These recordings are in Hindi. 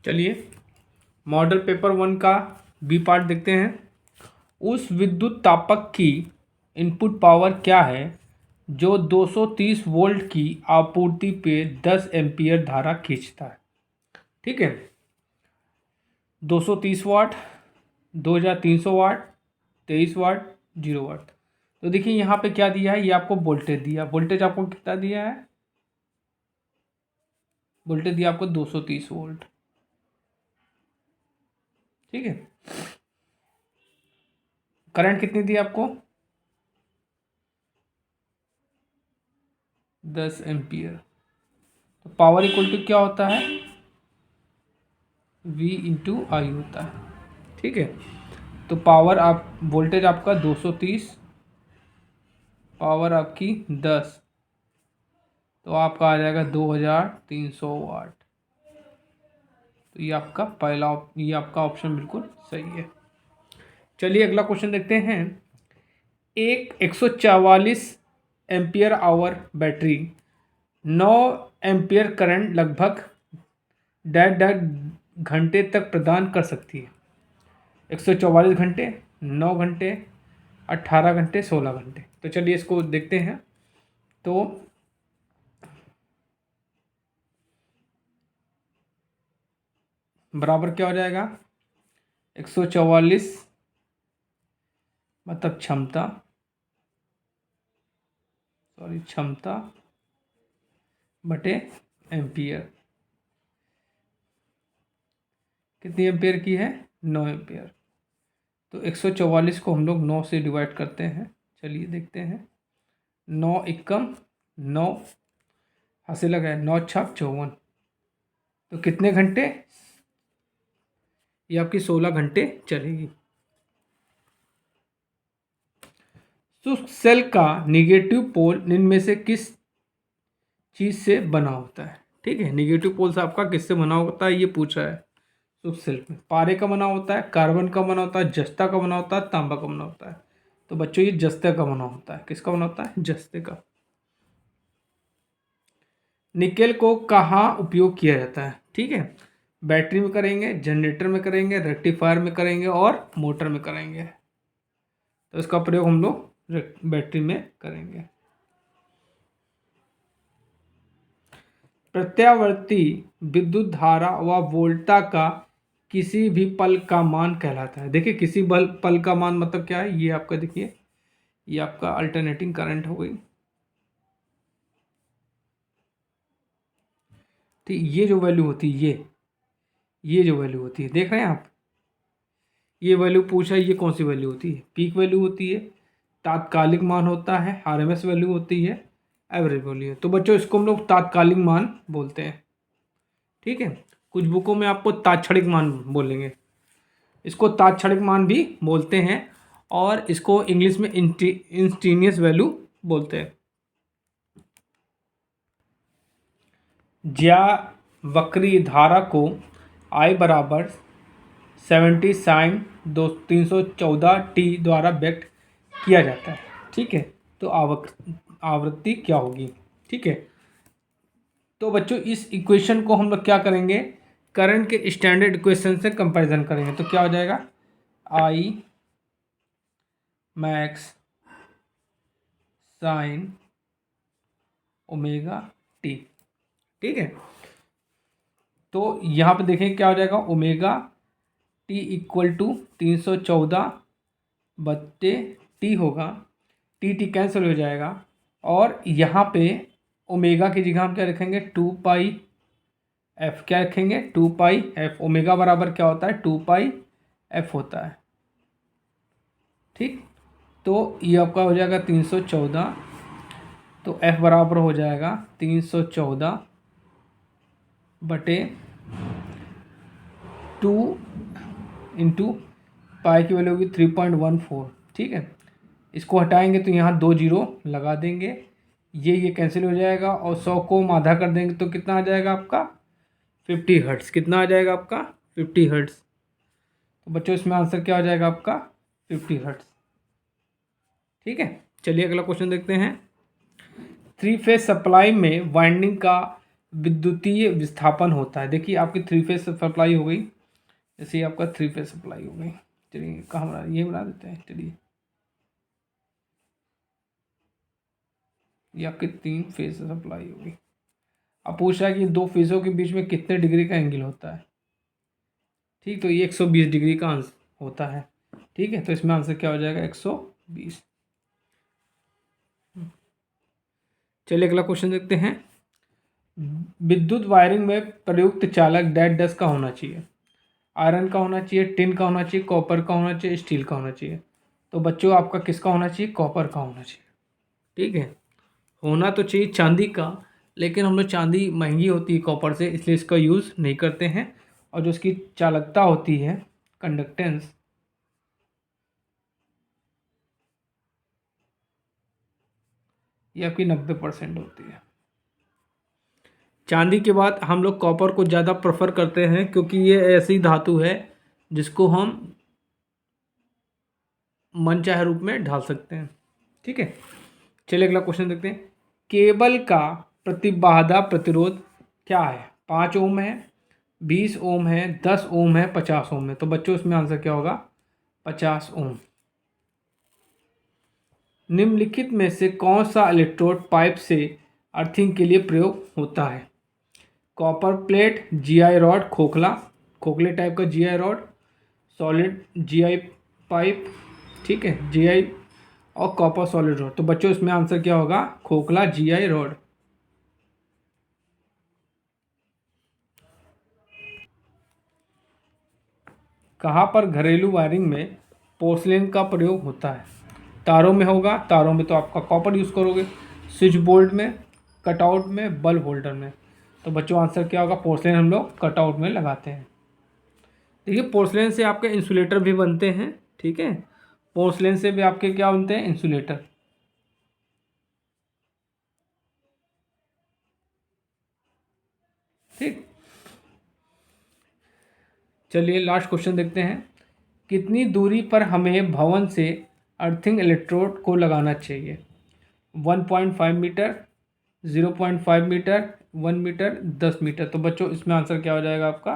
चलिए मॉडल पेपर 1 का बी पार्ट देखते हैं। उस विद्युत तापक की इनपुट पावर क्या है जो 230 वोल्ट की आपूर्ति पे 10 एम्पीयर धारा खींचता है। ठीक है, 230 वाट, 2300 वाट, 23 वाट, 0 वाट। तो देखिए यहाँ पे क्या दिया है, ये आपको वोल्टेज दिया। वोल्टेज आपको कितना दिया है, वोल्टेज दिया आपको 230 वोल्ट। ठीक है, करंट कितनी दी आपको, 10 एम्पियर। तो पावर इक्वल टू क्या होता है, V इंटू आई होता है। ठीक है, तो पावर आप वोल्टेज आपका 230, पावर आपकी 10, तो आपका आ जाएगा 2300 वाट। तो ये आपका पहला, ये आपका ऑप्शन बिल्कुल सही है। चलिए अगला क्वेश्चन देखते हैं। एक 144 ampere hour battery 9 ampere current लगभग डेढ़ घंटे तक प्रदान कर सकती है। 144 घंटे, 9 घंटे, 18 घंटे, 16 घंटे। तो चलिए इसको देखते हैं। तो बराबर क्या हो जाएगा, 144 मतलब क्षमता बटे एम्पियर। कितनी एम्पियर की है, 9 एम्पियर। तो 144 को हम लोग 9 से डिवाइड करते हैं। चलिए देखते हैं, 9 एकम 9, हासिल लगा है 9 छक 54। तो कितने घंटे, ये आपकी 16 घंटे चलेगी। शुष्क सेल का निगेटिव पोल निम्न में से किस चीज़ से बना होता है। ठीक है, निगेटिव पोल से आपका किससे बना होता है ये पूछ रहा है। शुष्क सेल में पारे का बना होता है, कार्बन का बना होता है, जस्ता का बना होता है, तांबा का बना होता है। तो बच्चों ये जस्ते का बना होता है। किसका बना होता है, जस्ते का। निकेल को कहाँ उपयोग किया जाता है। ठीक है, बैटरी में करेंगे, जनरेटर में करेंगे, रेक्टिफायर में करेंगे और मोटर में करेंगे। तो इसका प्रयोग हम लोग बैटरी में करेंगे। प्रत्यावर्ती विद्युत धारा व वोल्टा का किसी भी पल का मान कहलाता है। देखिए किसी पल का मान मतलब क्या है, ये आपका देखिए, ये आपका अल्टरनेटिंग करंट हो गई। ठीक, ये जो वैल्यू होती है, ये जो वैल्यू होती है, देख रहे हैं आप, ये वैल्यू पूछा है, ये कौन सी वैल्यू होती है, पीक वैल्यू होती है, तात्कालिक मान होता है, आरएमएस वैल्यू होती है, एवरेज वैल्यू है। तो बच्चों इसको हम लोग तात्कालिक मान बोलते हैं। ठीक है, कुछ बुकों में आपको तात्क्षणिक मान बोलेंगे, इसको तात्क्षणिक मान भी बोलते हैं, और इसको इंग्लिश में इंस्टेंटेनियस वैल्यू बोलते हैं। ज्या वक्री धारा को I बराबर 70 साइन 314 टी द्वारा व्यक्त किया जाता है। ठीक है, तो आवृत्ति क्या होगी। ठीक है, तो बच्चों इस इक्वेशन को हम लोग क्या करेंगे, करंट के स्टैंडर्ड इक्वेशन से कंपैरिजन करेंगे। तो क्या हो जाएगा, I max sine omega T. ठीक है, तो यहाँ पे देखें क्या हो जाएगा, ओमेगा टी इक्वल टू 314 बट्टे टी होगा, टी कैंसिल हो जाएगा, और यहाँ पे ओमेगा की जगह हम क्या रखेंगे, 2 पाई एफ। क्या रखेंगे, 2 पाई एफ। ओमेगा बराबर क्या होता है, 2 पाई एफ होता है। ठीक, तो ये आपका हो जाएगा 314, तो एफ बराबर हो जाएगा 314 बटे 2 इंटू पाई की वैल्यू होगी 3.14। ठीक है, इसको हटाएंगे तो यहाँ 2 जीरो लगा देंगे, ये कैंसिल हो जाएगा, और 100 को हम आधा कर देंगे तो कितना आ जाएगा आपका, 50 हर्ट्ज़। कितना आ जाएगा आपका, 50 हर्ट्ज़। तो बच्चों इसमें आंसर क्या हो जाएगा आपका, 50 हर्ट्ज़। ठीक है, चलिए अगला क्वेश्चन देखते हैं। 3 फेज सप्लाई में वाइंडिंग का विद्युतीय विस्थापन होता है। देखिए आपकी 3 फेज सप्लाई हो गई, जैसे आपका 3 फेज सप्लाई हो गई। चलिए कहाँ बना, ये बना देते हैं। चलिए ये आपकी 3 फेज सप्लाई होगी। अब पूछ रहा है कि 2 फेजों के बीच में कितने डिग्री का एंगल होता है। ठीक, तो ये 120 डिग्री का आंसर होता है। ठीक है, तो इसमें आंसर क्या हो जाएगा, 120। चलिए अगला क्वेश्चन देखते हैं। विद्युत वायरिंग में प्रयुक्त चालक डैट डस्ट का होना चाहिए। आयरन का होना चाहिए, टिन का होना चाहिए, कॉपर का होना चाहिए, स्टील का होना चाहिए। तो बच्चों आपका किसका होना चाहिए, कॉपर का होना चाहिए। ठीक है, होना तो चाहिए चांदी का, लेकिन हम लोग चांदी महंगी होती है कॉपर से, इसलिए इसका यूज़ नहीं करते हैं। और जो इसकी चालकता होती है, कंडक्टेंस, ये आपकी 90% होती है। चांदी के बाद हम लोग कॉपर को ज़्यादा प्रेफर करते हैं, क्योंकि ये ऐसी धातु है जिसको हम मनचाहे रूप में ढाल सकते हैं। ठीक है, चलिए अगला क्वेश्चन देखते हैं। केबल का प्रतिबाधा प्रतिरोध क्या है, 5 ओम है, 20 ओम है, 10 ओम है, 50 ओम है। तो बच्चों इसमें आंसर क्या होगा, 50 ओम। निम्नलिखित में से कौन सा इलेक्ट्रोड पाइप से अर्थिंग के लिए प्रयोग होता है। कॉपर प्लेट, जीआई रॉड, खोखले टाइप का GI rod, solid GI pipe, ठीक है, जीआई और कॉपर सॉलिड रॉड। तो बच्चों इसमें आंसर क्या होगा, खोखला जीआई रॉड। कहाँ पर घरेलू वायरिंग में पोर्सलेन का प्रयोग होता है। तारों में होगा, तारों में तो आपका कॉपर यूज़ करोगे, स्विच बोर्ड में, कटआउट में, बल्ब होल्डर में। तो बच्चों आंसर क्या होगा, पोर्सलेन हम लोग कटआउट में लगाते हैं। देखिए पोर्सलेन से आपके इंसुलेटर भी बनते हैं। ठीक है, पोर्सलेन से भी आपके क्या बनते हैं, इंसुलेटर। ठीक, चलिए लास्ट क्वेश्चन देखते हैं। कितनी दूरी पर हमें भवन से अर्थिंग इलेक्ट्रोड को लगाना चाहिए। 1.5 मीटर, 0.5 मीटर, 1 मीटर, 10 मीटर। तो बच्चों इसमें आंसर क्या हो जाएगा आपका,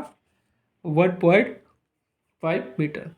1.5 मीटर।